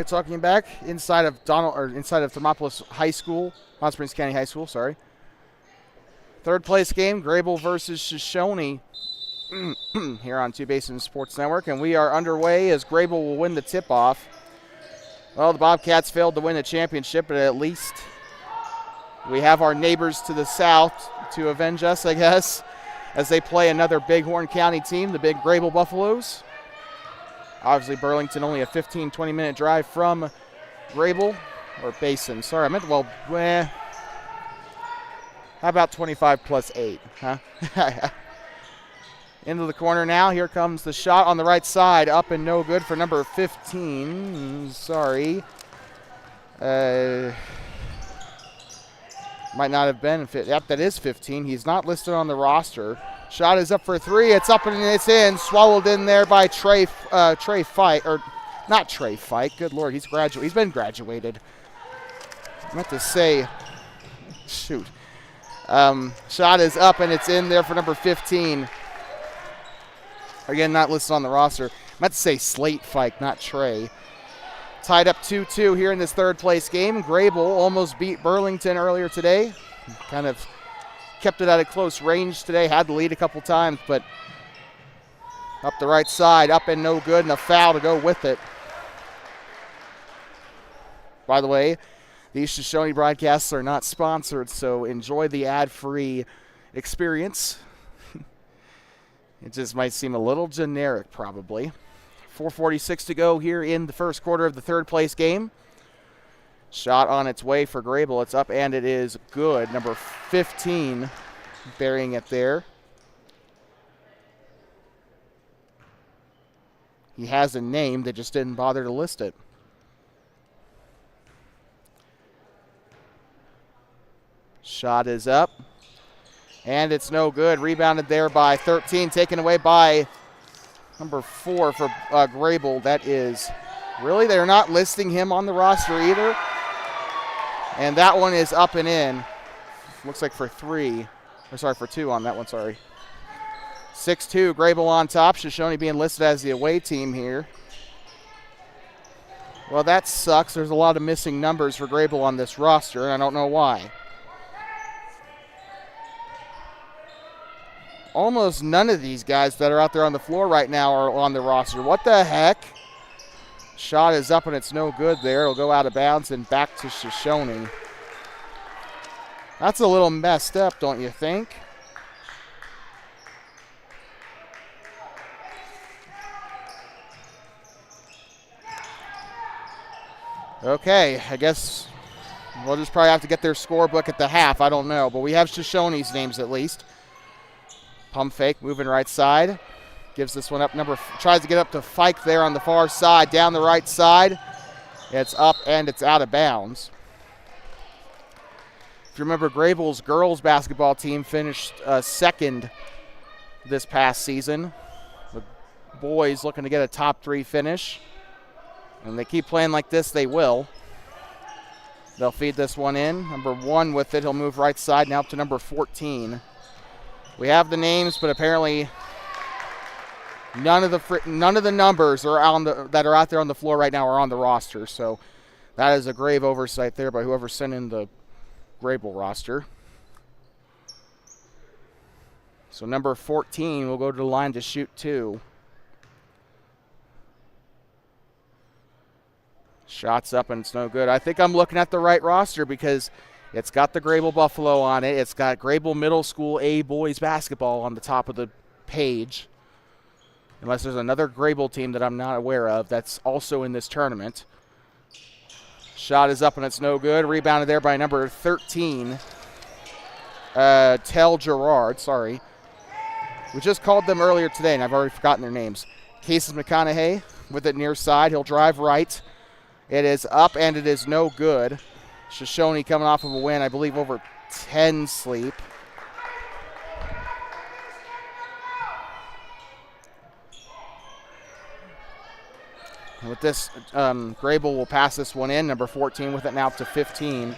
talking back inside of Thermopolis High School, Hot Springs County High School. Sorry. Third place game, Greybull versus Shoshoni here on Two Basin Sports Network, and we are underway as Greybull will win the tip-off. Well, the Bobcats failed to win the championship, but at least we have our neighbors to the south to avenge us, I guess, as they play another Bighorn County team, the big Greybull Buffaloes. Obviously, Burlington only a 15, 20-minute drive from Greybull, or Basin. Sorry, I meant, how about 25 plus 8, huh? Into the corner now. Here comes the shot on the right side. Up and no good for number 15. Sorry. Might not have been. Yep, that is 15. He's not listed on the roster. Shot is up for 3. It's up and it's in. Swallowed in there by Trey Fike. Or not Trey Fike. Good Lord, he's been graduated. I meant to say, shoot. Shot is up and it's in there for number 15. Again, not listed on the roster. I meant to say Slate Fike, not Trey. Tied up 2-2 here in this third place game. Greybull almost beat Burlington earlier today. Kind of kept it at a close range today. Had the lead a couple times, but up the right side, up and no good, and a foul to go with it. By the way, these Shoshoni broadcasts are not sponsored, so enjoy the ad-free experience. It just might seem a little generic, probably. 4:46 to go here in the first quarter of the third place game. Shot on its way for Greybull. It's up and it is good. Number 15 burying it there. He has a name, they just didn't bother to list it. Shot is up. And it's no good. Rebounded there by 13. Taken away by number 4 for Greybull. That is, really, they're not listing him on the roster either. And that one is up and in. Looks like for 3. Or sorry, for 2 on that one, sorry. 6-2, Greybull on top. Shoshoni being listed as the away team here. Well, that sucks. There's a lot of missing numbers for Greybull on this roster, and I don't know why. Almost none of these guys that are out there on the floor right now are on the roster. What the heck? Shot is up and it's no good there. It'll go out of bounds and back to Shoshoni. That's a little messed up, don't you think? Okay, I guess we'll just probably have to get their scorebook at the half. I don't know, but we have Shoshoni's names at least. Pump fake, moving right side. Gives this one up. Tries to get up to Fike there on the far side, down the right side. It's up and it's out of bounds. If you remember, Greybull's girls basketball team finished second this past season. The boys looking to get a top 3 finish. And they keep playing like this, they will. They'll feed this one in. Number 1 with it. He'll move right side now up to number 14. We have the names, but apparently none of the numbers that are out there on the floor right now are on the roster. So that is a grave oversight there by whoever sent in the Greybull roster. So number 14 will go to the line to shoot 2. Shots up and it's no good. I think I'm looking at the right roster because it's got the Greybull Buffalo on it. It's got Greybull Middle School A boys basketball on the top of the page. Unless there's another Greybull team that I'm not aware of that's also in this tournament. Shot is up and it's no good. Rebounded there by number 13. Tell Gerard, sorry. We just called them earlier today and I've already forgotten their names. Casey McConaughey with it near side. He'll drive right. It is up and it is no good. Shoshoni coming off of a win, I believe, over 10 sleep. And with this, Greybull will pass this one in. Number 14 with it now up to 15.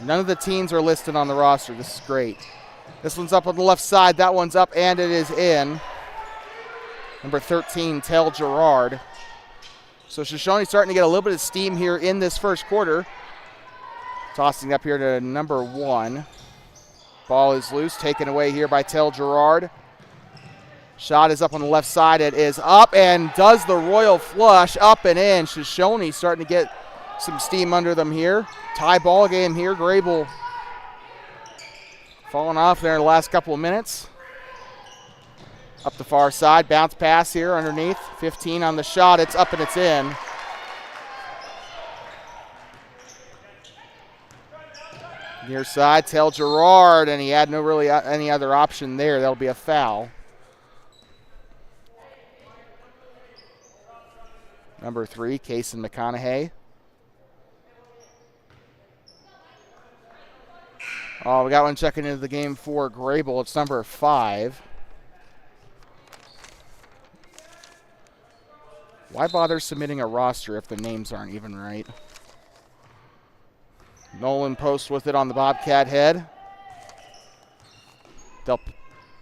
None of the teams are listed on the roster. This is great. This one's up on the left side. That one's up and it is in. Number 13, Tell Gerard. So Shoshone starting to get a little bit of steam here in this first quarter. Tossing up here to number 1. Ball is loose, taken away here by Tel Gerard. Shot is up on the left side. It is up and does the royal flush, up and in. Shoshone starting to get some steam under them here. Tie ball game here. Greybull falling off there in the last couple of minutes. Up the far side, bounce pass here underneath. 15 on the shot. It's up and it's in. Near side, Tel Gerard, and he had no really any other option there. That'll be a foul. Number 3, Kason McConaughey. Oh, we got one checking into the game for Greybull. It's number 5. Why bother submitting a roster if the names aren't even right? Nolan Post with it on the Bobcat head. They'll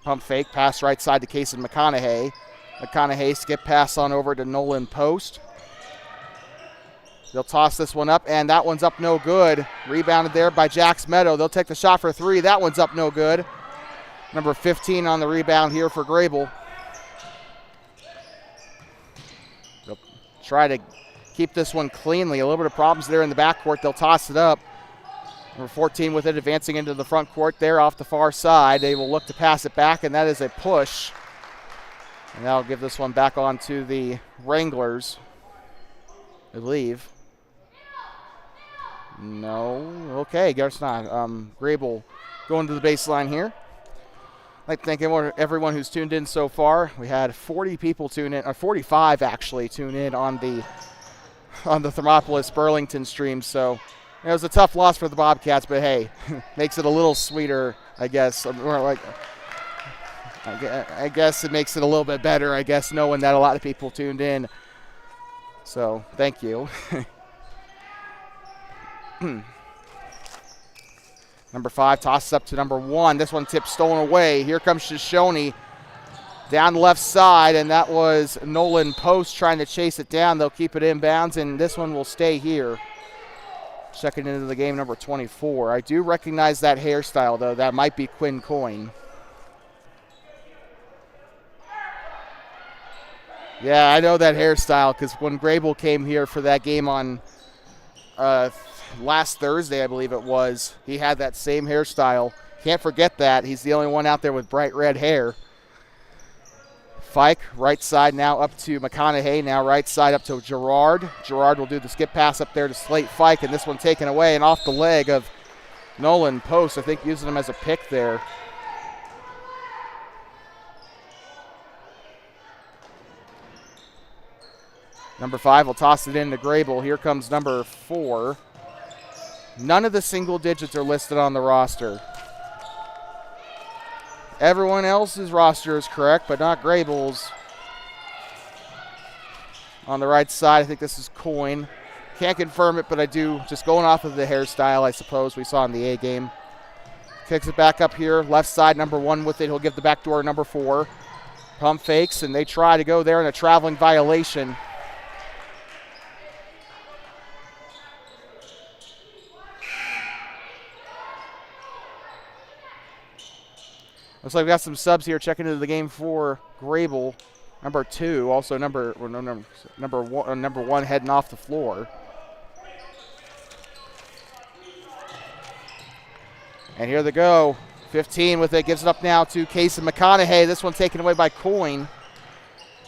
pump fake, pass right side to Kason McConaughey. McConaughey skip pass on over to Nolan Post. They'll toss this one up, and that one's up no good. Rebounded there by Jax Meadow. They'll take the shot for 3. That one's up no good. Number 15 on the rebound here for Greybull. They'll try to keep this one cleanly. A little bit of problems there in the backcourt. They'll toss it up. Number 14 with it, advancing into the front court there off the far side. They will look to pass it back, and that is a push. And that'll give this one back on to the Wranglers, I believe. No. Okay, guess not. Greybull going to the baseline here. I'd like to thank everyone who's tuned in so far. We had 40 people tune in, or 45 actually, tune in on the Thermopolis Burlington stream. So it was a tough loss for the Bobcats, but hey, makes it a little sweeter, I guess. Or like, I guess it makes it a little bit better, I guess, knowing that a lot of people tuned in. So thank you. Number 5 tosses up to number 1. This one tipped stolen away. Here comes Shoshone down the left side, and that was Nolan Post trying to chase it down. They'll keep it inbounds, and this one will stay here. Checking into the game, number 24. I do recognize that hairstyle, though. That might be Quinn Coyne. Yeah, I know that hairstyle because when Greybull came here for that game on last Thursday, I believe it was, he had that same hairstyle. Can't forget that. He's the only one out there with bright red hair. Fike, right side now up to McConaughey. Now right side up to Gerard. Gerard will do the skip pass up there to Slate Fike, and this one taken away and off the leg of Nolan Post. I think using him as a pick there. Number 5 will toss it in to Greybull. Here comes number 4. None of the single digits are listed on the roster. Everyone else's roster is correct, but not Greybull's. On the right side, I think this is Coyne. Can't confirm it, but I do. Just going off of the hairstyle, I suppose, we saw in the A game. Kicks it back up here. Left side, number 1 with it. He'll give the back door number 4. Pump fakes, and they try to go there in a traveling violation. Looks like we got some subs here checking into the game for Greybull. Number 2, also number 1 heading off the floor. And here they go. 15 with it, gives it up now to Kason McConaughey. This one taken away by Coyne.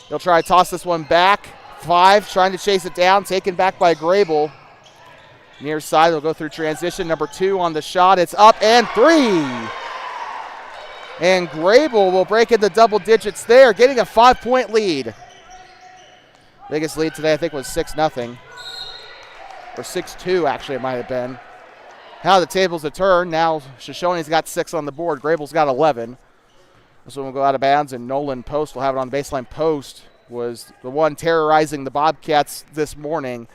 They'll try to toss this one back. 5 trying to chase it down, taken back by Greybull. Near side, they'll go through transition. Number 2 on the shot. It's up and 3. And Greybull will break into double digits there, getting a 5-point lead. Biggest lead today, I think, was 6-0. Or 6-2, actually, it might have been. How the tables have turned. Now Shoshone's got 6 on the board. Greybull's got 11. This one will go out of bounds, and Nolan Post will have it on the baseline. Post was the one terrorizing the Bobcats this morning.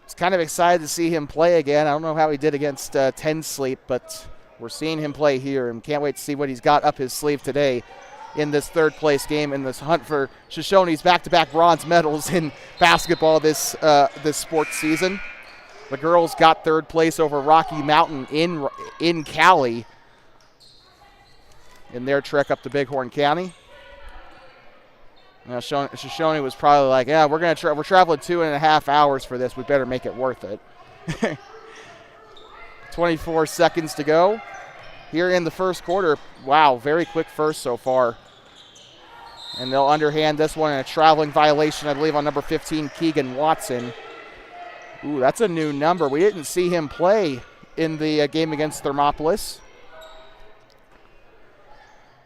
I was kind of excited to see him play again. I don't know how he did against 10 Sleep, but we're seeing him play here and can't wait to see what he's got up his sleeve today in this third place game in this hunt for Shoshoni's back-to-back bronze medals in basketball this sports season. The girls got third place over Rocky Mountain in Cali in their trek up to Bighorn County. Now, Shoshoni was probably like, yeah, we're traveling 2.5 hours for this. We better make it worth it. 24 seconds to go here in the first quarter. Wow, very quick first so far. And they'll underhand this one in a traveling violation, I believe, on number 15, Keegan Watson. Ooh, that's a new number. We didn't see him play in the game against Thermopolis.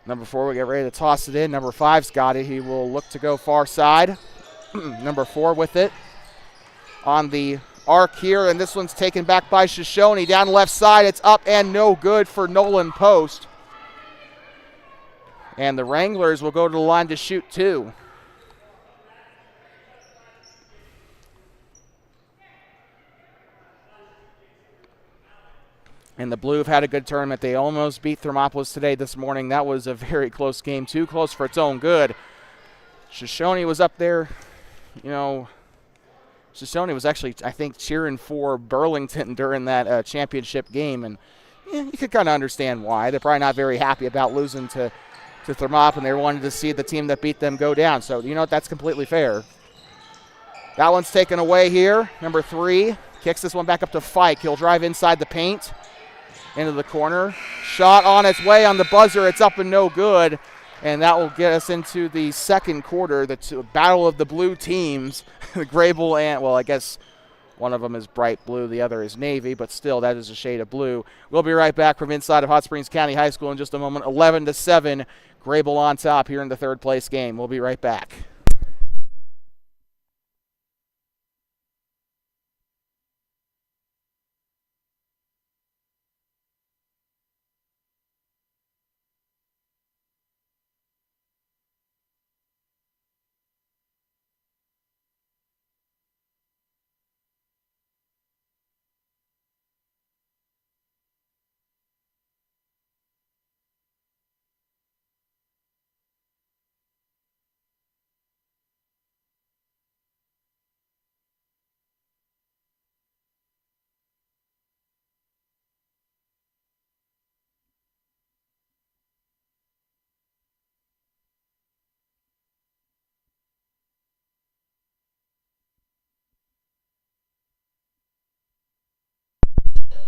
Number 4, we get ready to toss it in. Number 5's got it. He will look to go far side. Number 4 with it on the arc here, and this one's taken back by Shoshoni. Down the left side, it's up and no good for Nolan Post. And the Wranglers will go to the line to shoot 2. And the Blue have had a good tournament. They almost beat Thermopolis today this morning. That was a very close game, too close for its own good. Shoshoni was up there, Shoshoni was actually, I think, cheering for Burlington during that championship game, and you could kind of understand why. They're probably not very happy about losing to Thermop, and they wanted to see the team that beat them go down. So, that's completely fair. That one's taken away here. Number 3 kicks this one back up to Fike. He'll drive inside the paint, into the corner. Shot on its way on the buzzer. It's up and no good. And that will get us into the second quarter, the battle of the blue teams. Greybull and, well, I guess one of them is bright blue, the other is navy, but still, that is a shade of blue. We'll be right back from inside of Hot Springs County High School in just a moment. 11-7, Greybull on top here in the third place game. We'll be right back.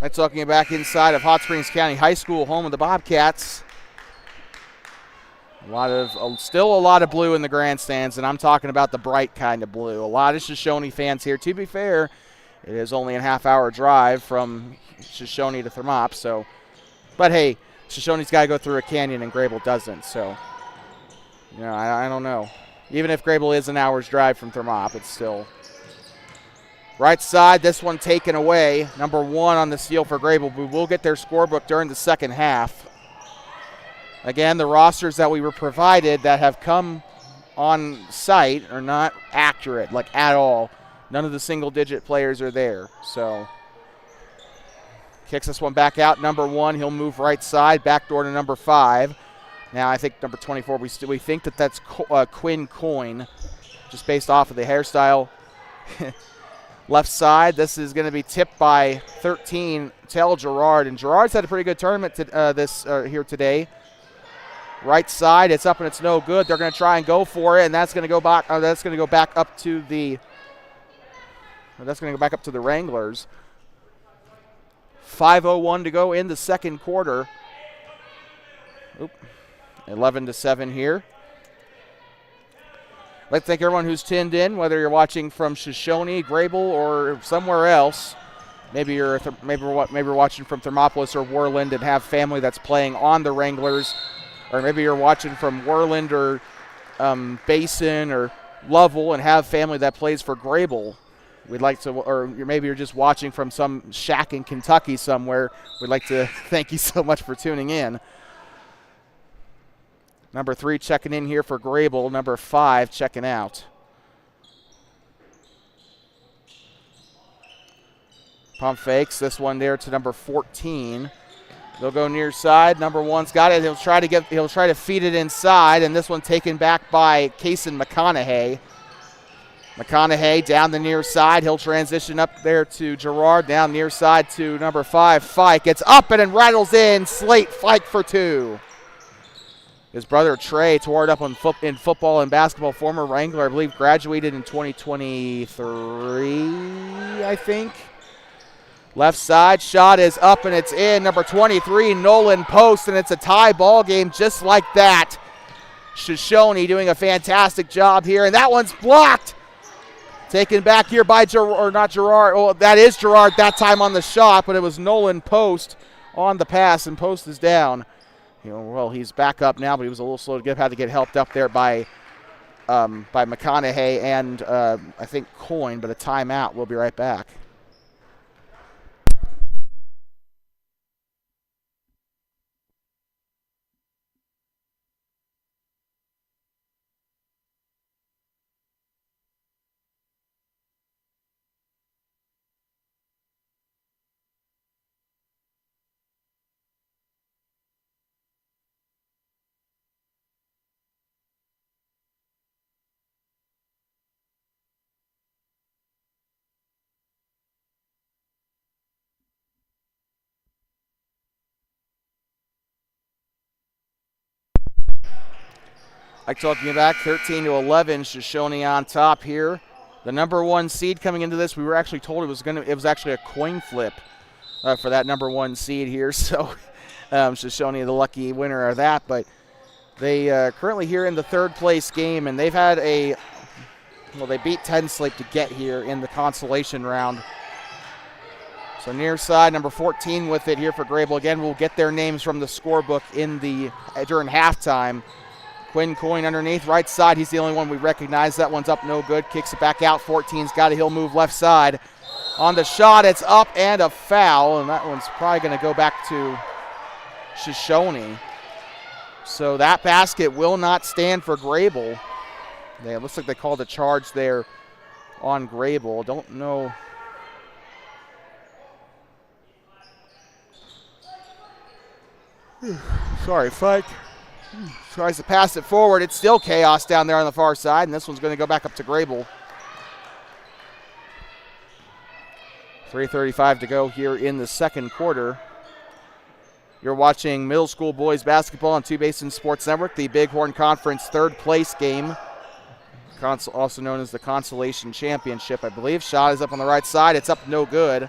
That's talking back inside of Hot Springs County High School, home of the Bobcats. Still a lot of blue in the grandstands, and I'm talking about the bright kind of blue. A lot of Shoshoni fans here. To be fair, it is only a half-hour drive from Shoshoni to Thermop. So, but hey, Shoshoni's got to go through a canyon, and Greybull doesn't. So, I don't know. Even if Greybull is an hour's drive from Thermop, it's still. Right side, this one taken away. Number 1 on the steal for Greybull. We will get their scorebook during the second half. Again, the rosters that we were provided that have come on site are not accurate, at all. None of the single-digit players are there. So, kicks this one back out. Number 1, he'll move right side, backdoor to number 5. Now, I think number 24, we think that's Quinn Coyne, just based off of the hairstyle. Left side, this is going to be tipped by 13, Tell Gerard. And Gerard's had a pretty good tournament here today. Right side, it's up and it's no good. They're going to try and go for it, and that's going to go back. That's going to go back up to the. That's going to go back up to the Wranglers. 5:01 to go in the second quarter. 11-7 here. I'd like to thank everyone who's tuned in, whether you're watching from Shoshoni, Greybull, or somewhere else. Maybe you're watching from Thermopolis or Worland and have family that's playing on the Wranglers, or maybe you're watching from Worland or Basin or Lovell and have family that plays for Greybull. We'd like to, or maybe you're just watching from some shack in Kentucky somewhere. We'd like to thank you so much for tuning in. Number 3 checking in here for Greybull. Number 5 checking out. Pump fakes this one there to number 14. They'll go near side. Number one's got it. He'll try to feed it inside, and this one taken back by Kason McConaughey. McConaughey down the near side. He'll transition up there to Gerard. Down near side to number 5, Fike. Gets up and then rattles in. Slate Fike for 2. His brother Trey tore it up in football and basketball. Former Wrangler, I believe, graduated in 2023, I think. Left side shot is up and it's in. Number 23, Nolan Post, and it's a tie ball game just like that. Shoshoni doing a fantastic job here, and that one's blocked. Taken back here by Gerard. Oh, that is Gerard that time on the shot, but it was Nolan Post on the pass, and Post is down. Well, he's back up now, but he was a little slow to get. Had to get helped up there by McConaughey and I think Coyne, but a timeout. We'll be right back. Like talking about 13-11, Shoshoni on top here. The number 1 seed coming into this, we were actually told it was actually a coin flip for that number 1 seed here. So Shoshoni the lucky winner of that. But they currently here in the 3rd place game, and they've had they beat Ten Sleep to get here in the consolation round. So near side, number 14 with it here for Greybull. Again, we'll get their names from the scorebook during halftime. Quinn Coyne underneath, right side. He's the only one we recognize. That one's up, no good. Kicks it back out. 14's got it. He'll move left side. On the shot, it's up and a foul, and that one's probably going to go back to Shoshoni. So that basket will not stand for Greybull. It looks like they called a charge there on Greybull. Don't know. Sorry, Fike. Tries to pass it forward. It's still chaos down there on the far side, and this one's going to go back up to Greybull. 3:35 to go here in the 2nd quarter. You're watching middle school boys basketball on Two Basin Sports Network, the Bighorn Conference 3rd place game, also known as the Consolation Championship, I believe. Shot is up on the right side. It's up, no good.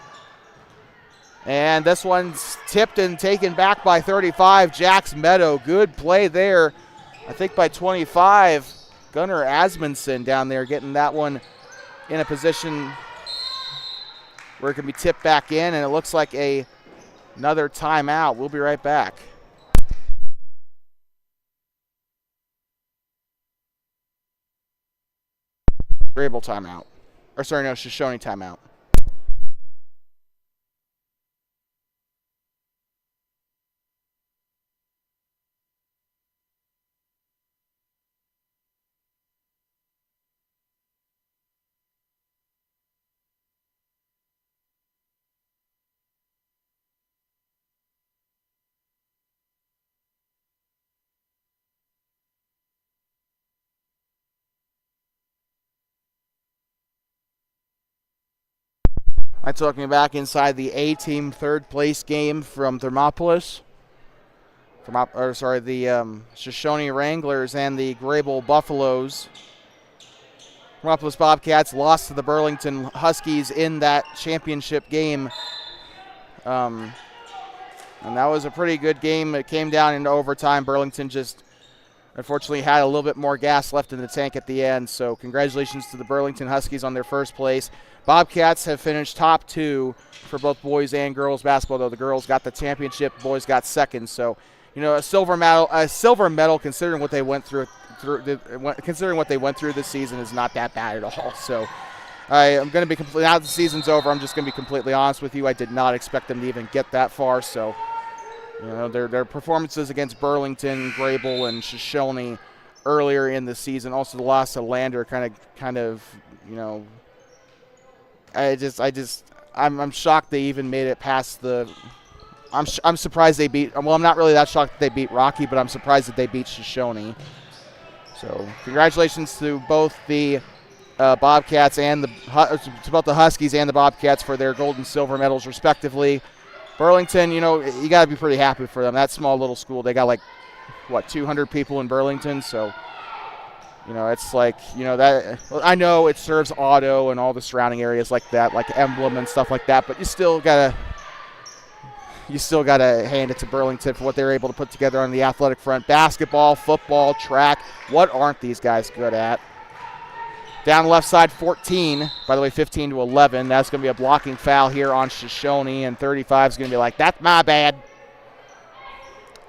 And this one's tipped and taken back by 35, Jax Meadow. Good play there, I think by 25. Gunnar Asmundson down there getting that one in a position where it can be tipped back in, and it looks like another timeout. We'll be right back. Greybull timeout. Shoshoni timeout. I'm talking back inside the A-team 3rd place game from Thermopolis. The Shoshoni Wranglers and the Greybull Buffaloes. Thermopolis Bobcats lost to the Burlington Huskies in that championship game. And that was a pretty good game. It came down into overtime. Burlington just unfortunately had a little bit more gas left in the tank at the end. So congratulations to the Burlington Huskies on their 1st place. Bobcats have finished top 2 for both boys and girls basketball, though the girls got the championship, boys got 2nd. So, a silver medal considering what they went through this season is not that bad at all. So I'm going to be now that the season's over, I'm just going to be completely honest with you. I did not expect them to even get that far. So, their performances against Burlington, Greybull, and Shoshoni earlier in the season, also the loss to Lander kind of I'm shocked they even made it past the I'm surprised they beat. Well, I'm not really that shocked that they beat Rocky, but I'm surprised that they beat Shoshoni. So congratulations to both the Bobcats and to both the Huskies and the Bobcats for their gold and silver medals respectively. Burlington, you got to be pretty happy for them. That small little school, they got 200 people in Burlington, so it's that. I know it serves Auto and all the surrounding areas like that, like Emblem and stuff like that, but you still gotta hand it to Burlington for what they're able to put together on the athletic front. Basketball, football, track. What aren't these guys good at? Down the left side, 14. By the way, 15-11. That's going to be a blocking foul here on Shoshoni, and 35 is going to be like, that's my bad.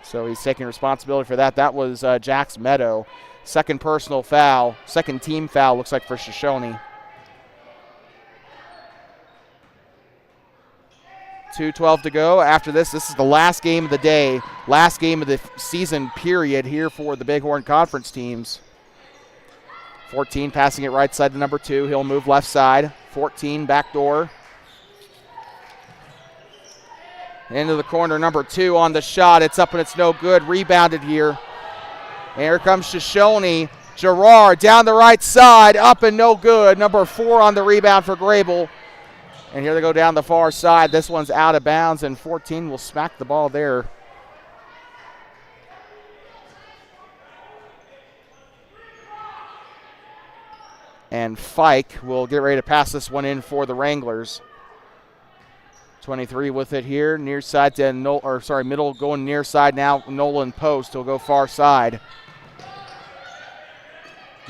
So he's taking responsibility for that. That was Jax Meadow. Second personal foul, second team foul, looks like, for Shoshoni. 2:12 to go. After this is the last game of the day, last game of the season period here for the Bighorn Conference teams. 14 passing it right side to number 2. He'll move left side. 14 backdoor. Into the corner, number 2 on the shot. It's up and it's no good. Rebounded here. And here comes Shoshoni. Gerard down the right side. Up and no good. Number 4 on the rebound for Greybull. And here they go down the far side. This one's out of bounds, and 14 will smack the ball there. And Fike will get ready to pass this one in for the Wranglers. 23 with it here, near side to middle going near side now. Nolan Post will go far side.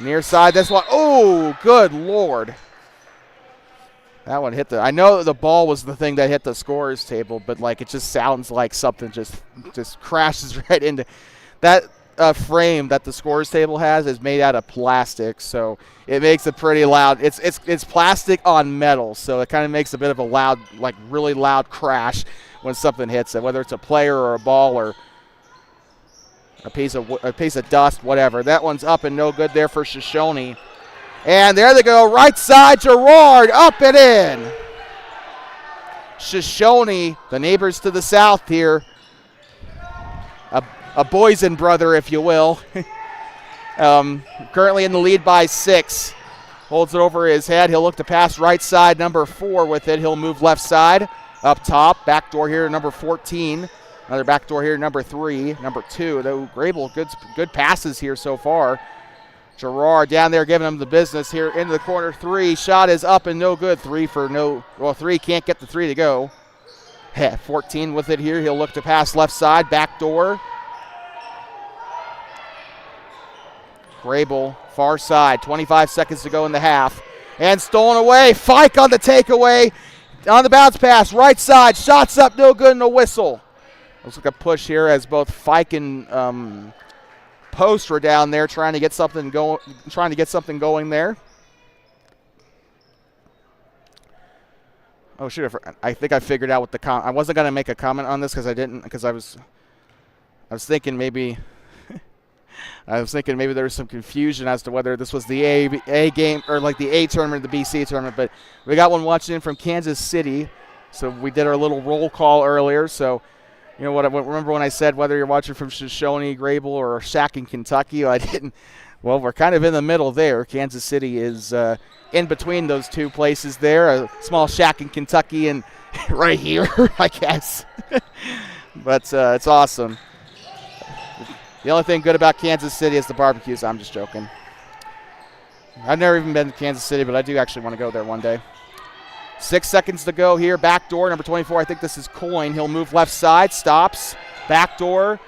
Near side, this one. Oh, good Lord. That one hit I know the ball was the thing that hit the scorer's table, but it just sounds like something just crashes right into that. Frame that the scorer's table has is made out of plastic, so it makes a pretty loud. It's plastic on metal, so it kind of makes a bit of a loud, really loud crash when something hits it, whether it's a player or a ball or a piece of dust, whatever. That one's up and no good there for Shoshoni. And there they go, right side, Gerard, up and in. Shoshoni, the neighbors to the south here. A Boysen brother, if you will. Currently in the lead by 6. Holds it over his head. He'll look to pass right side, number 4 with it. He'll move left side, up top. Backdoor here, number 14. Another backdoor here, number 3. Number 2, though Greybull, good passes here so far. Gerard down there giving him the business here into the corner. 3, shot is up and no good. 3 can't get the 3 to go. 14 with it here. He'll look to pass left side, backdoor. Greybull, far side, 25 seconds to go in the half. And stolen away. Fike on the takeaway. On the bounce pass, right side. Shots up, no good, and a whistle. Looks like a push here as both Fike and Post were down there trying to get something going there. Oh, shoot. I think I figured out what the I wasn't going to make a comment on this because I was thinking maybe there was some confusion as to whether this was the A game or the A tournament or the BC tournament, but we got one watching in from Kansas City, so we did our little roll call earlier. So, remember when I said whether you're watching from Shoshoni, Greybull, or Shack in Kentucky? I didn't. Well, we're kind of in the middle there. Kansas City is in between those two places there. A small Shack in Kentucky and right here, I guess. But it's awesome. The only thing good about Kansas City is the barbecues. I'm just joking. I've never even been to Kansas City, but I do actually want to go there one day. 6 seconds to go here. Backdoor, number 24. I think this is Coyne. He'll move left side, stops. Backdoor,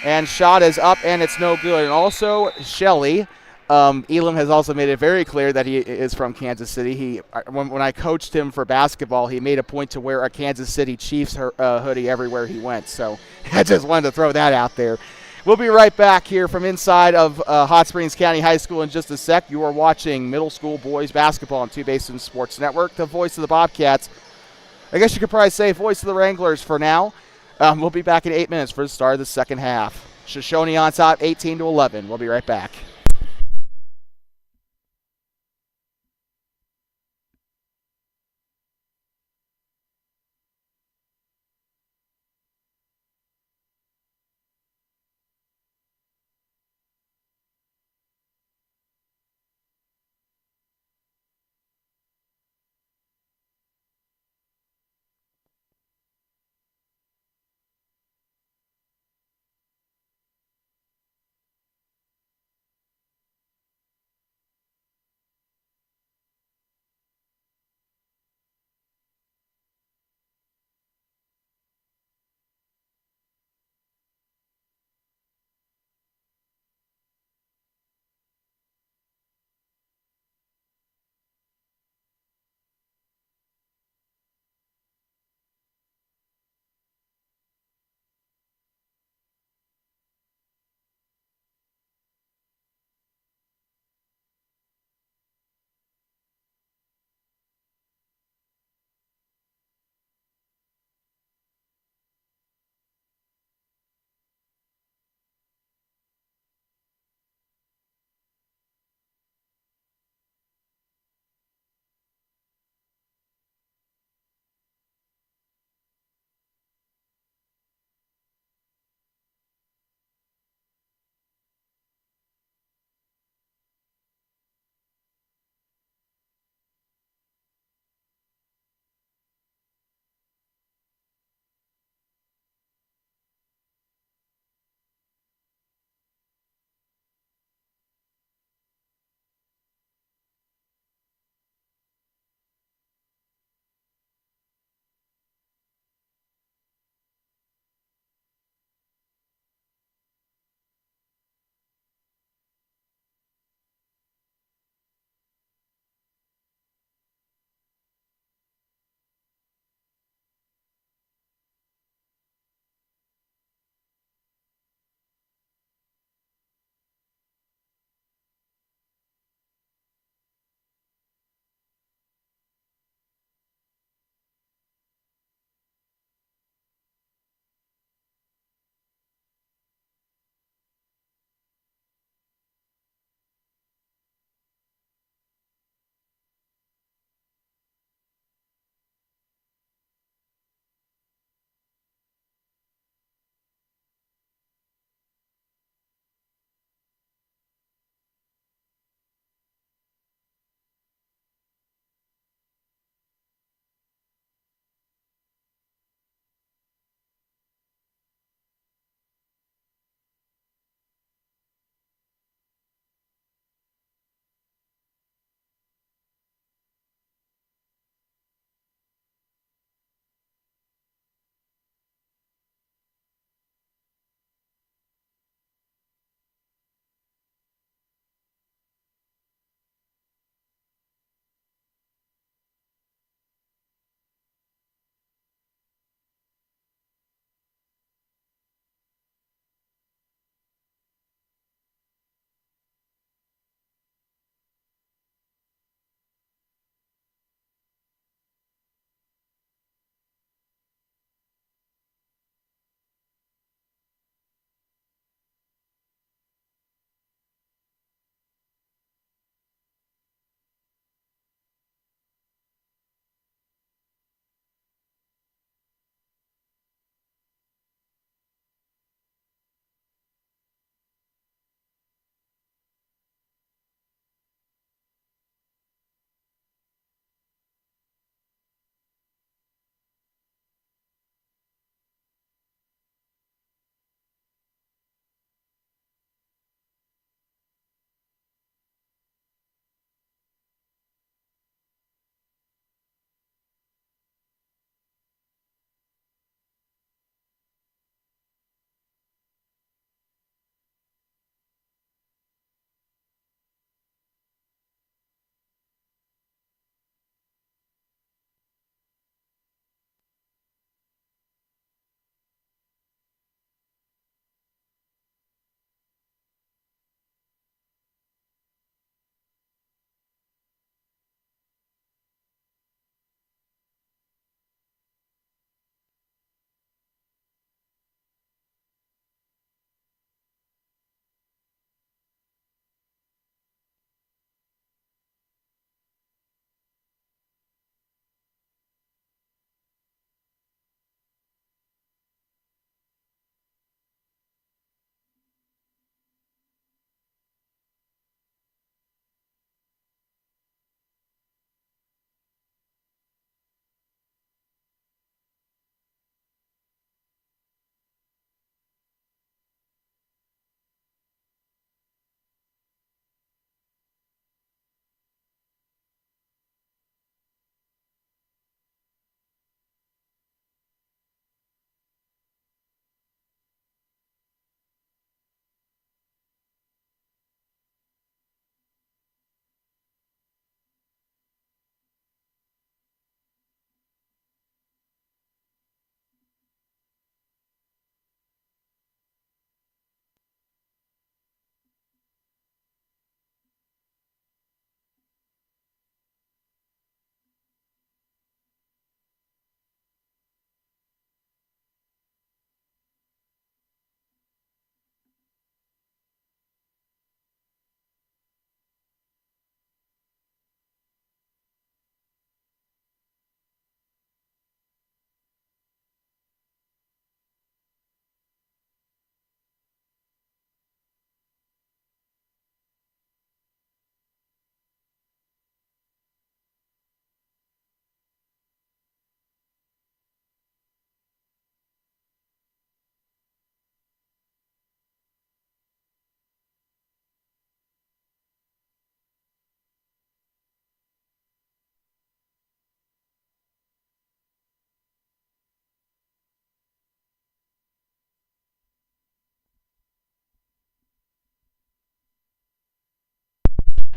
and shot is up, and it's no good. And also, Shelley. Elam has also made it very clear that he is from Kansas City. When I coached him for basketball, he made a point to wear a Kansas City Chiefs hoodie everywhere he went. So I just wanted to throw that out there. We'll be right back here from inside of Hot Springs County High School in just a sec. You are watching middle school boys basketball on Two Basin Sports Network, the voice of the Bobcats. I guess you could probably say voice of the Wranglers for now. We'll be back in 8 minutes for the start of the second half. Shoshoni on top, 18-11. We'll be right back.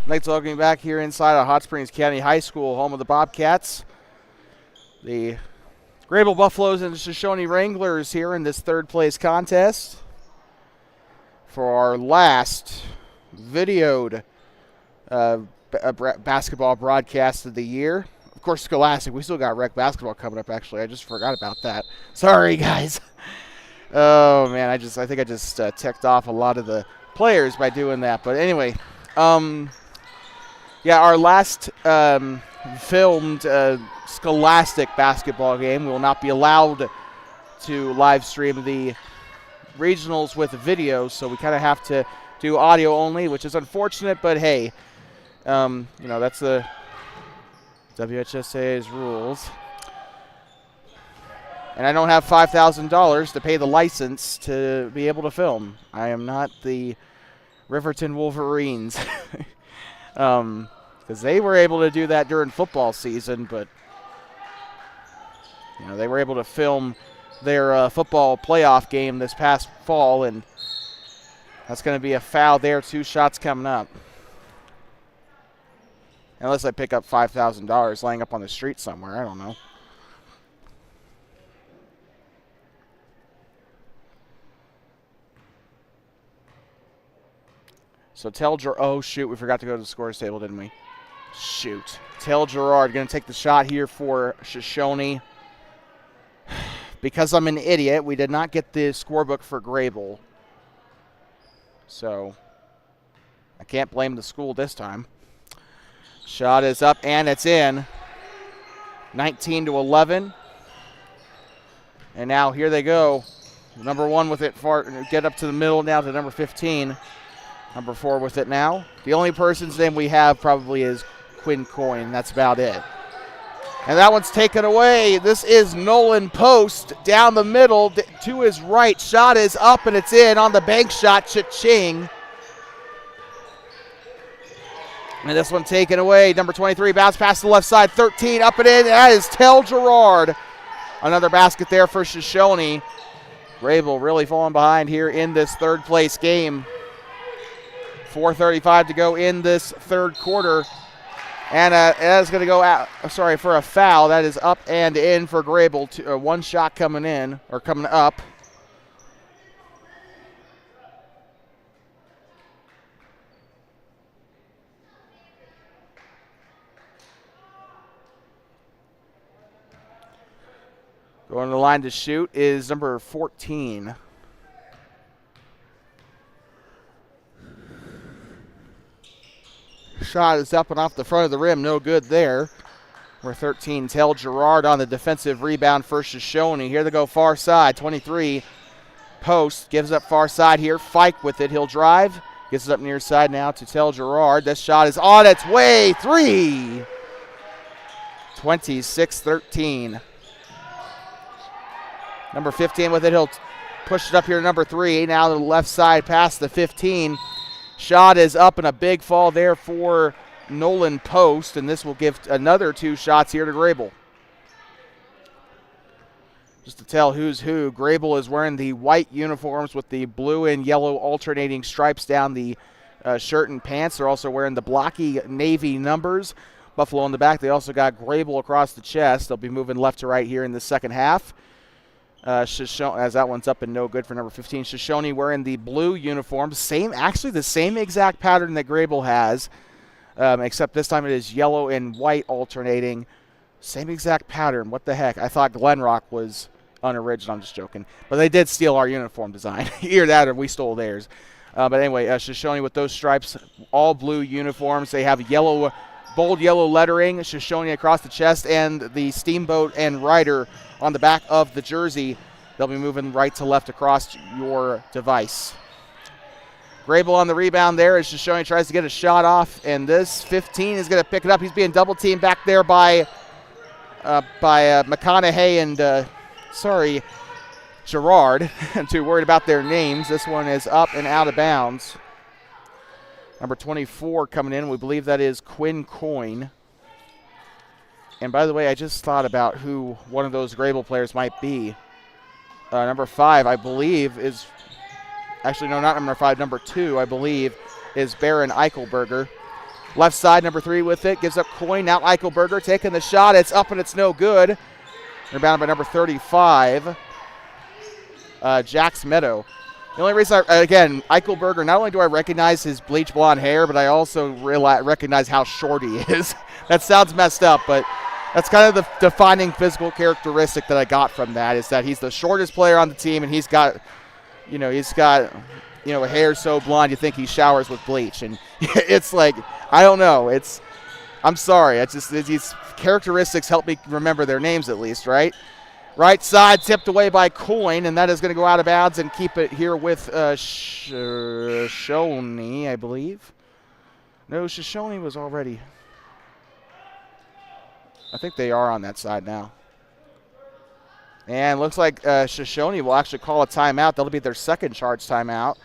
Thanks for welcoming back here inside of Hot Springs County High School, home of the Bobcats. The Greybull Buffaloes and the Shoshoni Wranglers here in this third place contest for our last videoed basketball broadcast of the year. Of course, Scholastic. We still got rec basketball coming up, actually. I just forgot about that. Sorry, guys. Oh, man, I think I just ticked off a lot of the players by doing that. But anyway, yeah, our last filmed Scholastic basketball game. We will not be allowed to live stream the regionals with video, so we kind of have to do audio only, which is unfortunate, but hey, you know, that's the WHSA's rules. And I don't have $5,000 to pay the license to be able to film. I am not the Riverton Wolverines. Because they were able to do that during football season, but you know, they were able to film their football playoff game this past fall, and that's going to be a foul there. 2 shots coming up. Unless I pick up $5,000 laying up on the street somewhere. I don't know. So oh, shoot, we forgot to go to the scores table, didn't we? Shoot. Tell Gerard going to take the shot here for Shoshoni. Because I'm an idiot, we did not get the scorebook for Greybull. So I can't blame the school this time. Shot is up and it's in. 19-11. And now here they go. Number 1 with it, get up to the middle now to number 15. Number 4 with it now. The only person's name we have probably is Quinn Coyne. That's about it. And that one's taken away. This is Nolan Post down the middle to his right. Shot is up and it's in on the bank shot. Cha-ching. And this one taken away. Number 23, bounce past the left side. 13, up and in. That is Tell Gerard. Another basket there for Shoshoni. Greybull really falling behind here in this third place game. 4:35 to go in this third quarter. And that is going to go out, for a foul. That is up and in for Greybull. 1 shot coming in, or coming up. Going to the line to shoot is number 14. Shot is up and off the front of the rim. No good there. Number 13, Tell Gerard on the defensive rebound for Shoshoni. Here they go far side. 23, Post gives up far side here. Fike with it. He'll drive. Gets it up near side now to Tell Gerard. This shot is on its way. 3. 26-13. Number 15 with it. He'll push it up here to number 3. Now to the left side past the 15. Shot is up and a big fall there for Nolan Post, and this will give another 2 shots here to Greybull. Just to tell who's who, Greybull is wearing the white uniforms with the blue and yellow alternating stripes down the shirt and pants. They're also wearing the blocky navy numbers. Buffalo on the back. They also got Greybull across the chest. They'll be moving left to right here in the second half. As that one's up and no good for number 15. Shoshoni wearing the blue uniform. Actually the same exact pattern that Greybull has, except this time it is yellow and white alternating. Same exact pattern. What the heck? I thought Glenrock was unoriginal. I'm just joking. But they did steal our uniform design. Either that or we stole theirs. But anyway, Shoshoni with those stripes, all blue uniforms. They have yellow, bold yellow lettering, Shoshoni across the chest, and the Steamboat and Rider on the back of the jersey. They'll be moving right to left across your device. Greybull on the rebound there as Shoshoni tries to get a shot off, and this 15 is going to pick it up. He's being double teamed back there by McConaughey and, Gerard. I'm too worried about their names. This one is up and out of bounds. Number 24 coming in. We believe that is Quinn Coyne. And by the way, I just thought about who one of those Greybull players might be. Number 5, I believe, is – actually, no, not number 5. Number 2, I believe, is Baron Eichelberger. Left side, number 3 with it. Gives up Coin. Now Eichelberger taking the shot. It's up and it's no good. Rebounded by number 35, Jax Meadow. The only reason, again, Eichelberger, not only do I recognize his bleach blonde hair, but I also recognize how short he is. That sounds messed up, but that's kind of the defining physical characteristic that I got from that, is that he's the shortest player on the team, and he's got hair so blonde you think he showers with bleach. And it's like, I don't know. I'm sorry. It's just these characteristics help me remember their names at least, right? Right side tipped away by Coin, and that is going to go out of bounds and keep it here with Shoshoni, I believe. No, Shoshoni was already. I think they are on that side now. And looks like Shoshoni will actually call a timeout. That'll be their second charge timeout.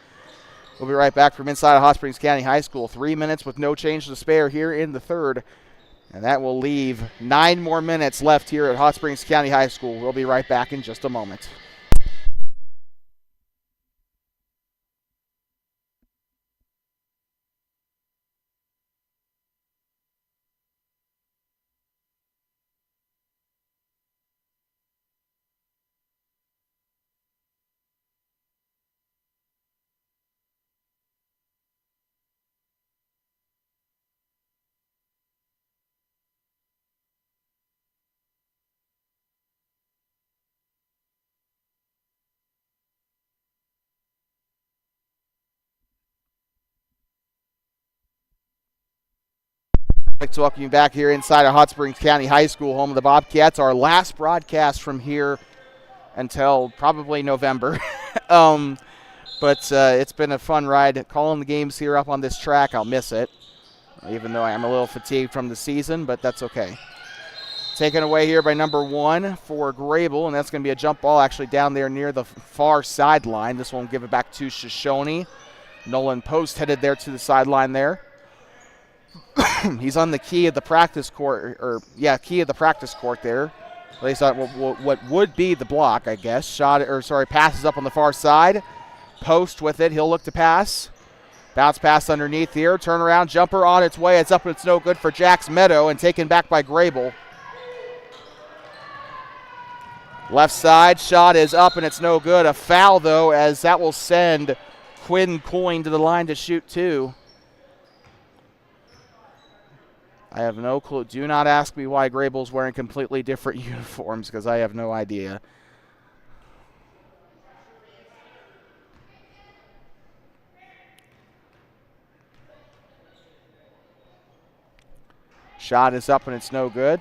We'll be right back from inside of Hot Springs County High School. 3 minutes with no change to spare here in the third. And that will leave 9 more minutes left here at Hot Springs County High School. We'll be right back in just a moment. I'd like to welcome you back here inside of Hot Springs County High School, home of the Bobcats. Our last broadcast from here until probably November. But it's been a fun ride calling the games here up on this track. I'll miss it, even though I am a little fatigued from the season, but that's okay. Taken away here by number 1 for Greybull, and that's going to be a jump ball actually down there near the far sideline. This one will give it back to Shoshoni. Nolan Post headed there to the sideline there. He's on the key of the practice court, key of the practice court there. At least what would be the block, I guess. Passes up on the far side. Post with it. He'll look to pass. Bounce pass underneath here. Turnaround jumper on its way. It's up and it's no good for Jax Meadow, and taken back by Greybull. Left side shot is up and it's no good. A foul though, as that will send Quinn Coyne to the line to shoot 2. I have no clue. Do not ask me why Greybull's wearing completely different uniforms, because I have no idea. Shot is up and it's no good.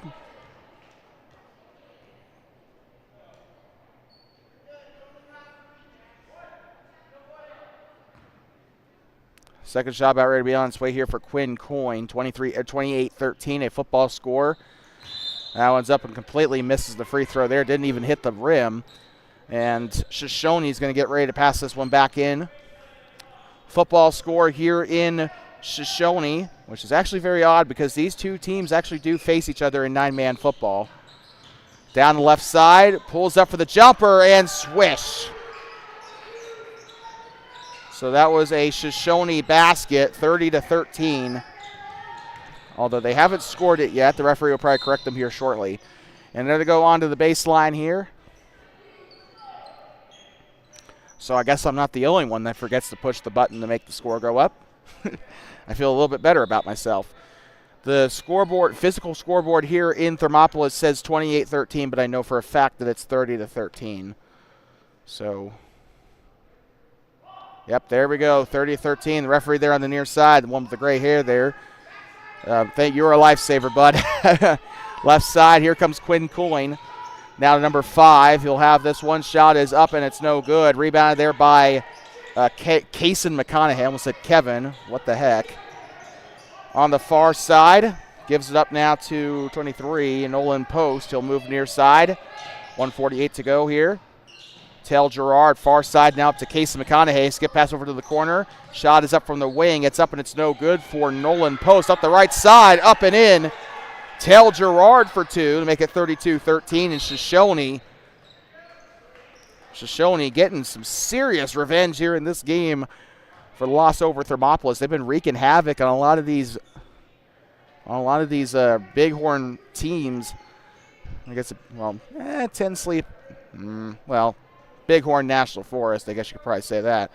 Second shot about ready to be on its way here for Quinn Coyne. 28-13, a football score. That one's up and completely misses the free throw there. Didn't even hit the rim. And Shoshoni's going to get ready to pass this one back in. Football score here in Shoshoni, which is actually very odd because these two teams actually do face each other in 9-man football. Down the left side, pulls up for the jumper, and swish. So that was a Shoshoni basket, 30-13. Although they haven't scored it yet. The referee will probably correct them here shortly. And they're going to go on to the baseline here. So I guess I'm not the only one that forgets to push the button to make the score go up. I feel a little bit better about myself. The scoreboard, physical scoreboard here in Thermopolis says 28-13, but I know for a fact that it's 30-13. So... Yep, there we go, 30-13. The referee there on the near side, the one with the gray hair there. You're a lifesaver, bud. Left side, here comes Quinn Coyne. Now to number 5. He'll have this one shot is up and it's no good. Rebounded there by Kaysen McConaughey. I almost said Kevin. What the heck. On the far side, gives it up now to 23, Nolan Post. He'll move near side. 1:48 to go here. Tell Gerard, far side now up to Kaysen McConaughey. Skip pass over to the corner. Shot is up from the wing. It's up and it's no good for Nolan Post. Up the right side, up and in. Tell Gerard for 2 to make it 32-13. And Shoshoni getting some serious revenge here in this game for the loss over Thermopolis. They've been wreaking havoc on a lot of these a lot of these Bighorn teams, I guess, 10 sleep. Bighorn National Forest, I guess you could probably say that.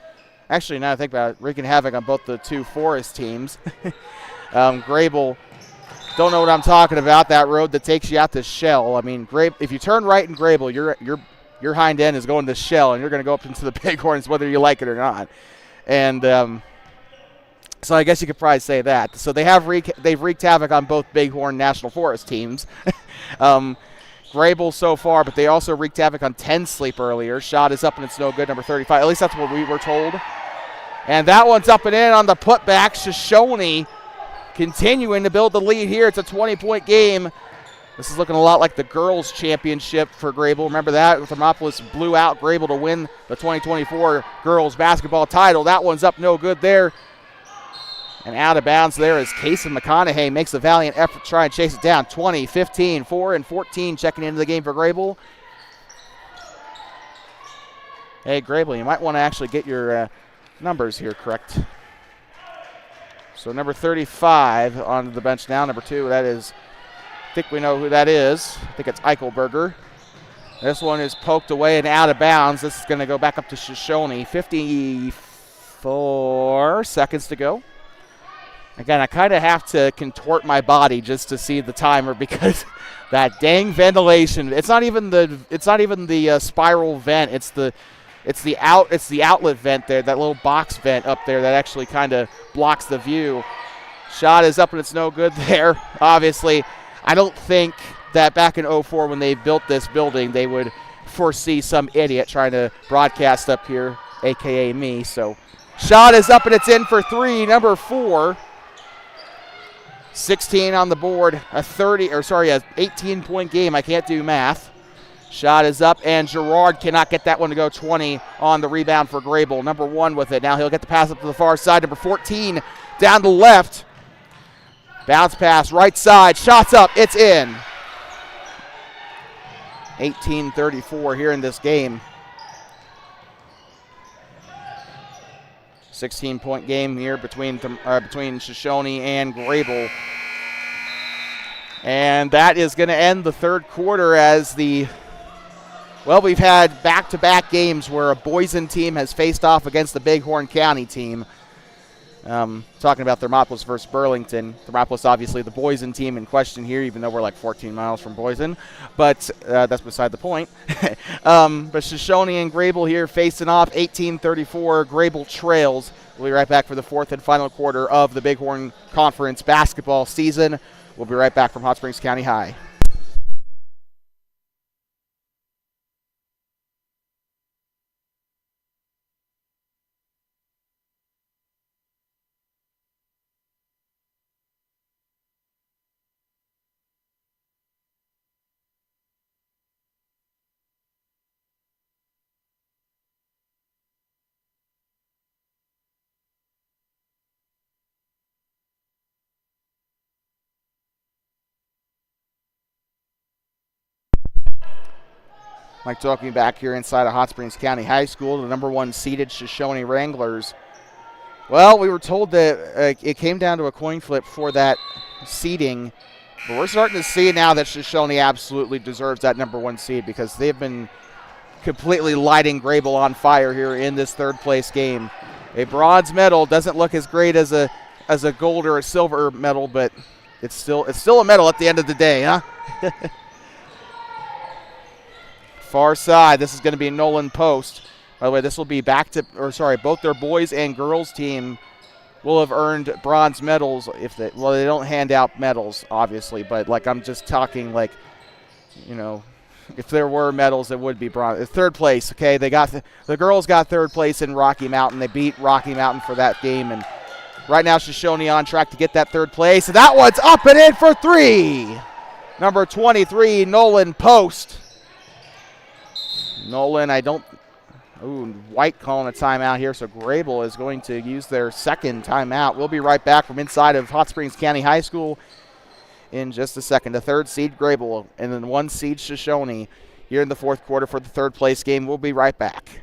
Actually, now I think about it, wreaking havoc on both the two Forest teams. Greybull, don't know what I'm talking about. That road that takes you out to Shell. I mean, if you turn right in Greybull, your hind end is going to Shell, and you're going to go up into the Bighorns whether you like it or not. And so I guess you could probably say that. So they've wreaked havoc on both Bighorn National Forest teams. Greybull so far, but they also wreaked havoc on 10 sleep earlier. Shot is up and it's no good, number 35. At least that's what we were told. And that one's up and in on the putback. Shoshoni continuing to build the lead here. It's a 20-point game. This is looking a lot like the girls' championship for Greybull. Remember that? Thermopolis blew out Greybull to win the 2024 girls basketball title. That one's up no good there. And out of bounds there as Casey McConaughey makes a valiant effort to try and chase it down. 20, 15, 4, and 14 checking into the game for Greybull. Hey, Greybull, you might want to actually get your numbers here correct. So number 35 on the bench now. Number 2, that is, I think we know who that is. I think it's Eichelberger. This one is poked away and out of bounds. This is going to go back up to Shoshoni. 54 seconds to go. Again, I kind of have to contort my body just to see the timer because that dang ventilation. It's not even the spiral vent. It's the outlet vent there, that little box vent up there that actually kind of blocks the view. Shot is up and it's no good there. Obviously, I don't think that back in 04 when they built this building, they would foresee some idiot trying to broadcast up here, aka me. So shot is up and it's in for 3, number 4. 16 on the board, a 18-point game. I can't do math. Shot is up, and Gerard cannot get that one to go. 20 on the rebound for Greybull. Number 1 with it. Now he'll get the pass up to the far side. Number 14 down the left. Bounce pass, right side. Shots up. It's in. 18-34 here in this game. 16-point game here between Shoshoni and Greybull. And that is going to end the third quarter as we've had back-to-back games where a Boysen team has faced off against the Bighorn County team. Talking about Thermopolis versus Burlington. Thermopolis, obviously, the Boysen team in question here, even though we're like 14 miles from Boysen. But that's beside the point. But Shoshoni and Greybull here facing off 18-34. Greybull trails. We'll be right back for the fourth and final quarter of the Bighorn Conference basketball season. We'll be right back from Hot Springs County High. Mike talking back here inside of Hot Springs County High School, the number 1 seeded Shoshoni Wranglers. Well, we were told that it came down to a coin flip for that seeding, but we're starting to see now that Shoshoni absolutely deserves that number 1 seed because they've been completely lighting Greybull on fire here in this third place game. A bronze medal doesn't look as great as a gold or a silver medal, but it's still a medal at the end of the day, huh? Far side, this is going to be Nolan Post. By the way, this will be both their boys and girls team will have earned bronze medals if they don't hand out medals, obviously, but like I'm just talking like, if there were medals, it would be bronze. Third place, okay? The girls got third place in Rocky Mountain. They beat Rocky Mountain for that game, and right now Shoshoni on track to get that third place. And that one's up and in for 3. Number 23, Nolan Post. Nolan, White calling a timeout here, so Greybull is going to use their second timeout. We'll be right back from inside of Hot Springs County High School in just a second. The 3rd seed Greybull and then 1 seed Shoshoni here in the fourth quarter for the third place game. We'll be right back.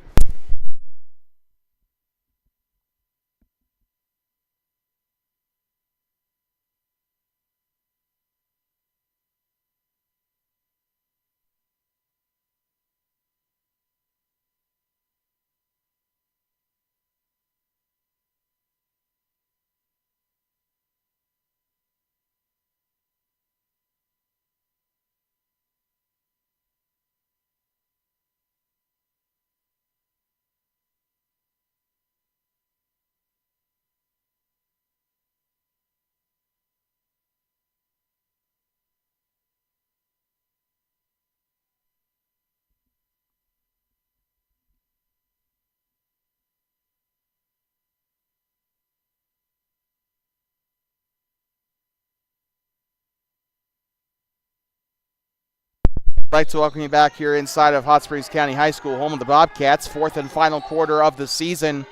I'd like to welcome you back here inside of Hot Springs County High School, home of the Bobcats. Fourth and final quarter of the season.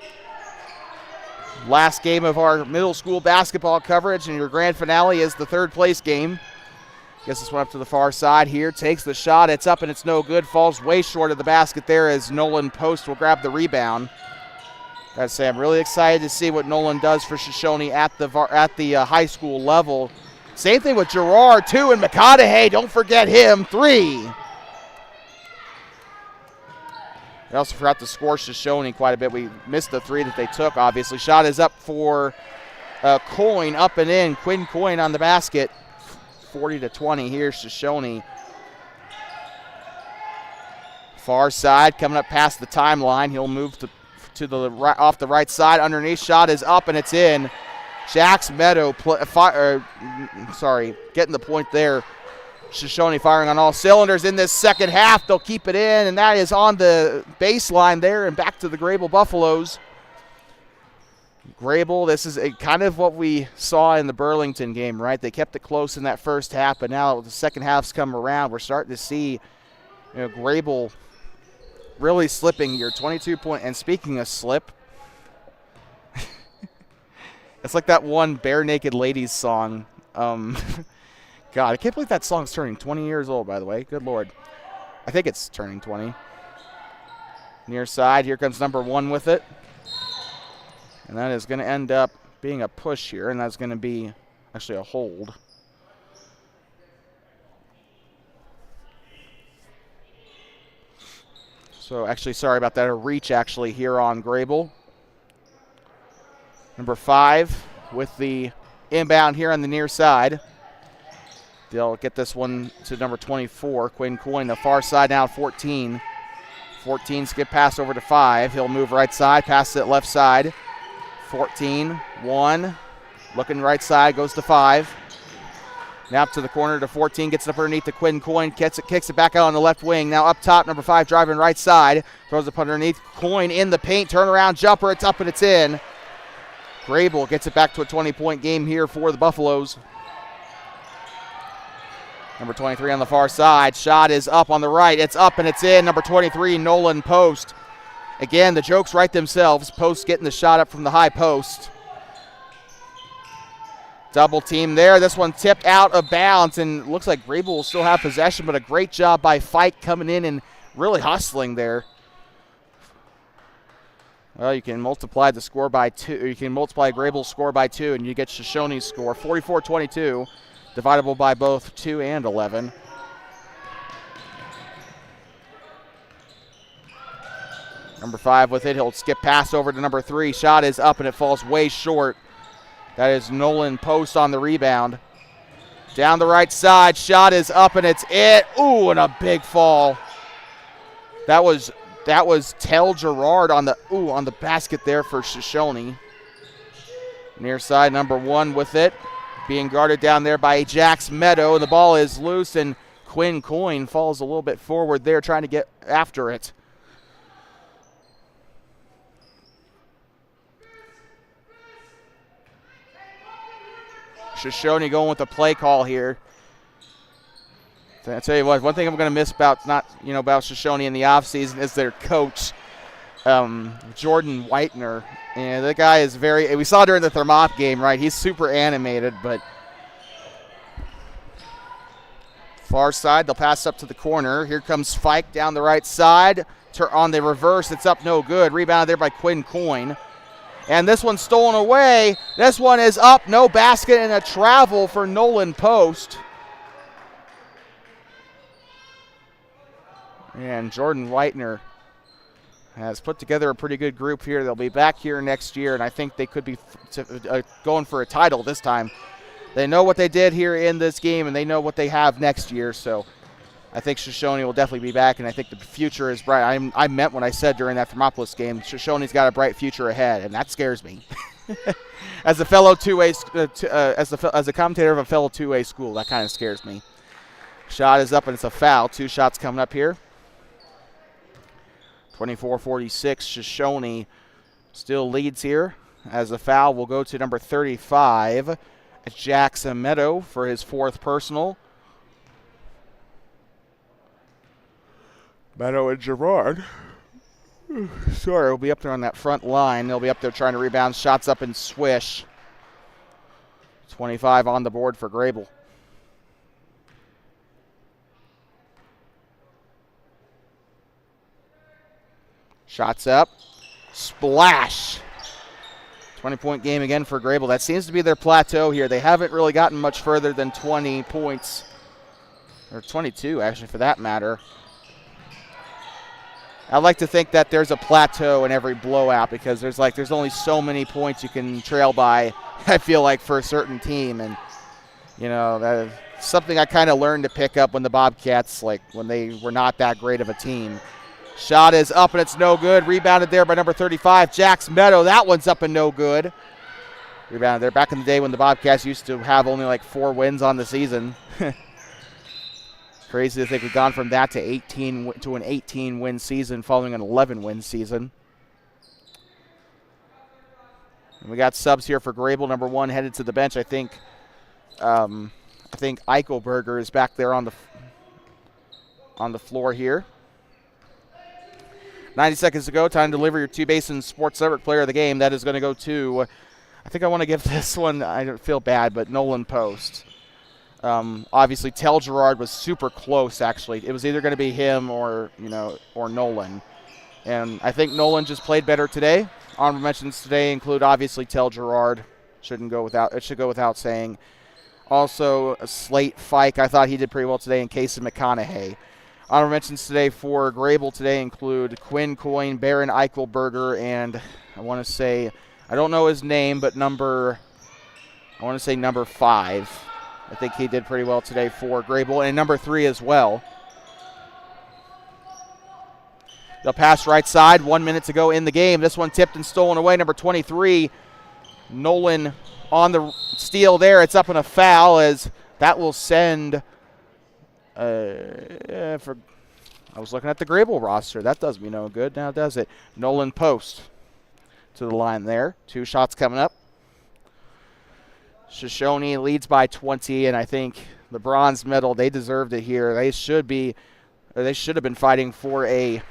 Last game of our middle school basketball coverage, and your grand finale is the third place game. Gets this one up to the far side here. Takes the shot. It's up and it's no good. Falls way short of the basket there as Nolan Post will grab the rebound. Gotta say, I'm really excited to see what Nolan does for Shoshoni at the high school level. Same thing with Gerard, too, and McConaughey. Don't forget him. 3. They also forgot to score Shoshoni quite a bit. We missed the 3 that they took, obviously. Shot is up for Coyne, up and in. Quinn Coyne on the basket. 40-20. Here's Shoshoni. Far side, coming up past the timeline. He'll move to the right, off the right side. Underneath, shot is up and it's in. Jax Meadow, getting the point there. Shoshoni firing on all cylinders in this second half. They'll keep it in, and that is on the baseline there and back to the Greybull Buffaloes. Greybull, this is kind of what we saw in the Burlington game, right? They kept it close in that first half, but now the second half's come around. We're starting to see Greybull really slipping here. 22 point, and speaking of slip, it's like that one Bare Naked Ladies song. God, I can't believe that song's turning 20 years old, by the way. Good Lord. I think it's turning 20. Near side, here comes number 1 with it. And that is going to end up being a push here, and that's going to be actually a hold. So actually, sorry about that, a reach actually here on Greybull. Number 5 with the inbound here on the near side. They'll get this one to number 24, Quinn Coyne, the far side now 14. 14 skip pass over to 5. He'll move right side, pass it left side. 14, 1, looking right side, goes to 5. Now up to the corner to 14, gets it up underneath to Quinn Coyne, kicks it back out on the left wing. Now up top, number 5 driving right side, throws it up underneath. Coyne in the paint, turnaround jumper, it's up and it's in. Greybull gets it back to a 20-point game here for the Buffaloes. Number 23 on the far side, shot is up on the right, it's up and it's in. Number 23, Nolan Post. Again, the jokes write themselves. Post getting the shot up from the high post. Double team there. This one tipped out of bounds, and looks like Greybull will still have possession, but a great job by Fike coming in and really hustling there. Well, you can multiply the score by 2. You can multiply Greybull's score by 2, and you get Shoshoni's score. 44-22, dividable by both 2 and 11. Number 5 with it. He'll skip pass over to number 3. Shot is up, and it falls way short. That is Nolan Post on the rebound. Down the right side. Shot is up, and it's it. Ooh, and a big fall. That was Tell Gerard on the basket there for Shoshoni. Near side, number 1 with it. Being guarded down there by Jax Meadow. The ball is loose, and Quinn Coyne falls a little bit forward there trying to get after it. Shoshoni going with the play call here. So I tell you what, one thing I'm going to miss about Shoshoni in the offseason is their coach, Jordan Whitener. And the guy is we saw during the Thermop game, right? He's super animated, but far side, they'll pass up to the corner. Here comes Fike down the right side. On the reverse, it's up no good. Rebounded there by Quinn Coyne. And this one's stolen away. This one is up, no basket, and a travel for Nolan Post. And Jordan Whitener has put together a pretty good group here. They'll be back here next year, and I think they could be going for a title this time. They know what they did here in this game, and they know what they have next year, so I think Shoshoni will definitely be back, and I think the future is bright. I meant what I said during that Thermopolis game. Shoshoni's got a bright future ahead, and that scares me. As a fellow two-way, as a commentator of a fellow two-way school, that kind of scares me. Shot is up, and it's a foul. 2 shots coming up here. 24-46, Shoshoni still leads here. As the foul will go to number 35, Jackson Meadow for his 4th personal. Meadow and Gerard. Sorry, will be up there on that front line. They'll be up there trying to rebound. Shots up and swish. 25 on the board for Greybull. Shots up. Splash. 20-point game again for Greybull. That seems to be their plateau here. They haven't really gotten much further than 20 points. Or 22, actually, for that matter. I like to think that there's a plateau in every blowout because there's only so many points you can trail by, I feel like, for a certain team. And, that's something I kind of learned to pick up when the Bobcats, when they were not that great of a team. Shot is up and it's no good. Rebounded there by number 35, Jax Meadow. That one's up and no good. Rebounded there back in the day when the Bobcats used to have only 4 wins on the season. Crazy to think we've gone from that to an 18-win season following an 11-win season. And we got subs here for Greybull. Number 1 headed to the bench. I think Eichelberger is back there on the floor here. 90 seconds to go. Time to deliver your two-basin Sports Network player of the game. That is going to go to, I think I want to give this one, I don't feel bad, but Nolan Post. Obviously, Tel Gerard was super close, actually. It was either going to be him or Nolan. And I think Nolan just played better today. Honorable mentions today include, obviously, Tel Gerard. It should go without saying. Also, Slate Fike. I thought he did pretty well today, and Casey McConaughey. Honorable mentions today for Greybull today include Quinn Coyne, Baron Eichelberger, and I want to say, I don't know his name, but number 5. I think he did pretty well today for Greybull, and number 3 as well. They'll pass right side, 1 minute to go in the game. This one tipped and stolen away, number 23. Nolan on the steal there. It's up in a foul as that will send... I was looking at the Greybull roster. That does me no good now, does it? Nolan Post to the line there. 2 shots coming up. Shoshoni leads by 20, and I think the bronze medal, they deserved it here. They should have been fighting for a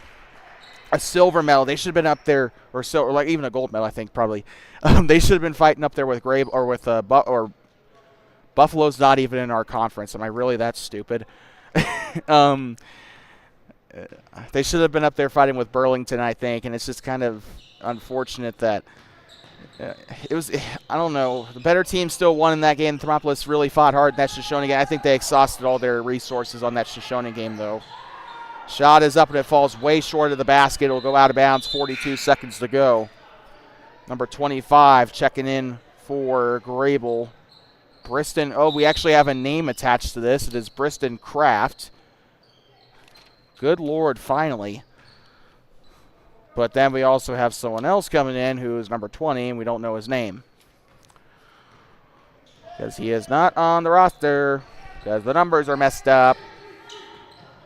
silver medal. They should have been up there, or even a gold medal, I think, probably. They should have been fighting up there with Buffalo's not even in our conference. Am I really that stupid? They should have been up there fighting with Burlington, I think, and it's just kind of unfortunate that it was, I don't know, the better team still won in that game. Thermopolis really fought hard in that Shoshoni game. I think they exhausted all their resources on that Shoshoni game, though. Shot is up and it falls way short of the basket. It'll go out of bounds, 42 seconds to go. Number 25 checking in for Greybull. Briston, we actually have a name attached to this. It is Briston Kraft. Good Lord, finally. But then we also have someone else coming in who is number 20, and we don't know his name. Because he is not on the roster, because the numbers are messed up.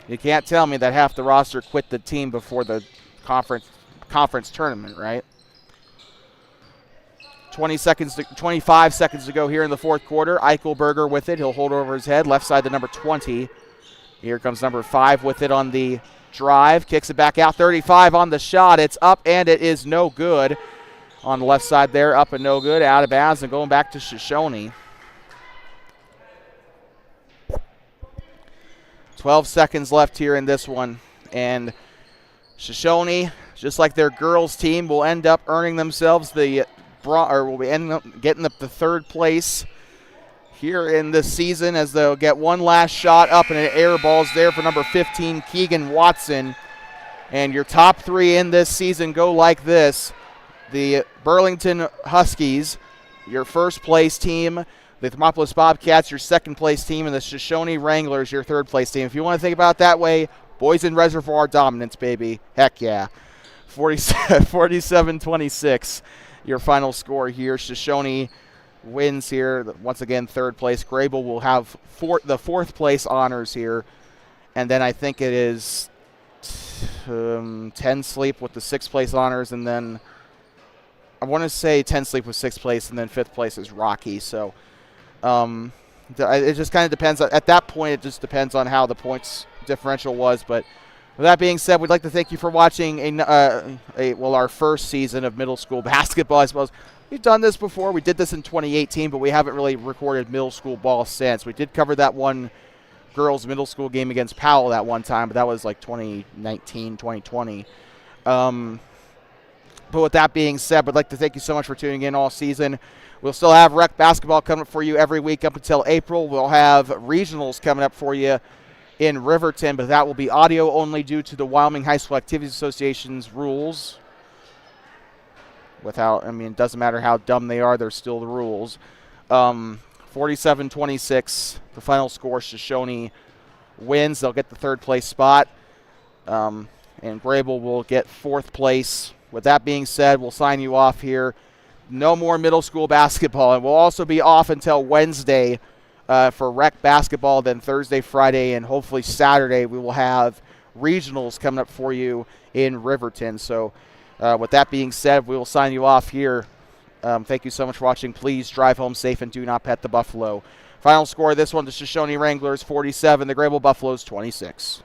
You can't tell me that half the roster quit the team before the conference tournament, right? 25 seconds to go here in the fourth quarter. Eichelberger with it. He'll hold over his head. Left side to number 20. Here comes number 5 with it on the drive. Kicks it back out. 35 on the shot. It's up and it is no good. On the left side there, up and no good. Out of bounds and going back to Shoshoni. 12 seconds left here in this one. And Shoshoni, just like their girls team, will end up earning themselves will be ending up getting up to third place here in this season as they'll get one last shot up and it air balls there for number 15, Keegan Watson. And your top 3 in this season go like this. The Burlington Huskies, your first place team. The Thermopolis Bobcats, your second place team. And the Shoshoni Wranglers, your third place team. If you want to think about it that way, boys in reservoir dominance, baby. Heck yeah. 47-26. Your final score here. Shoshoni wins here. Once again, third place. Greybull will have the fourth place honors here. And then I think it is 10 sleep with the sixth place honors. And then I want to say 10 sleep with sixth place. And then fifth place is Rocky. So it just kind of depends. At that point, it just depends on how the points differential was. But With that being said, we'd like to thank you for watching our first season of middle school basketball, I suppose. We've done this before. We did this in 2018, but we haven't really recorded middle school ball since. We did cover that one girls middle school game against Powell that one time, but that was like 2019, 2020. But with that being said, we'd like to thank you so much for tuning in all season. We'll still have rec basketball coming up for you every week up until April. We'll have regionals coming up for you in Riverton, but that will be audio only due to the Wyoming High School Activities Association's rules. It doesn't matter how dumb they are, they're still the rules. 47-26, the final score, Shoshoni wins. They'll get the third place spot, and Greybull will get fourth place. With that being said, we'll sign you off here. No more middle school basketball, and we'll also be off until Wednesday for rec basketball. Then Thursday, Friday, and hopefully Saturday we will have regionals coming up for you in Riverton. So with that being said, we will sign you off here. Thank you so much for watching. Please drive home safe and do not pet the buffalo. Final score of this one, the Shoshoni Wranglers 47, the Greybull Buffaloes 26.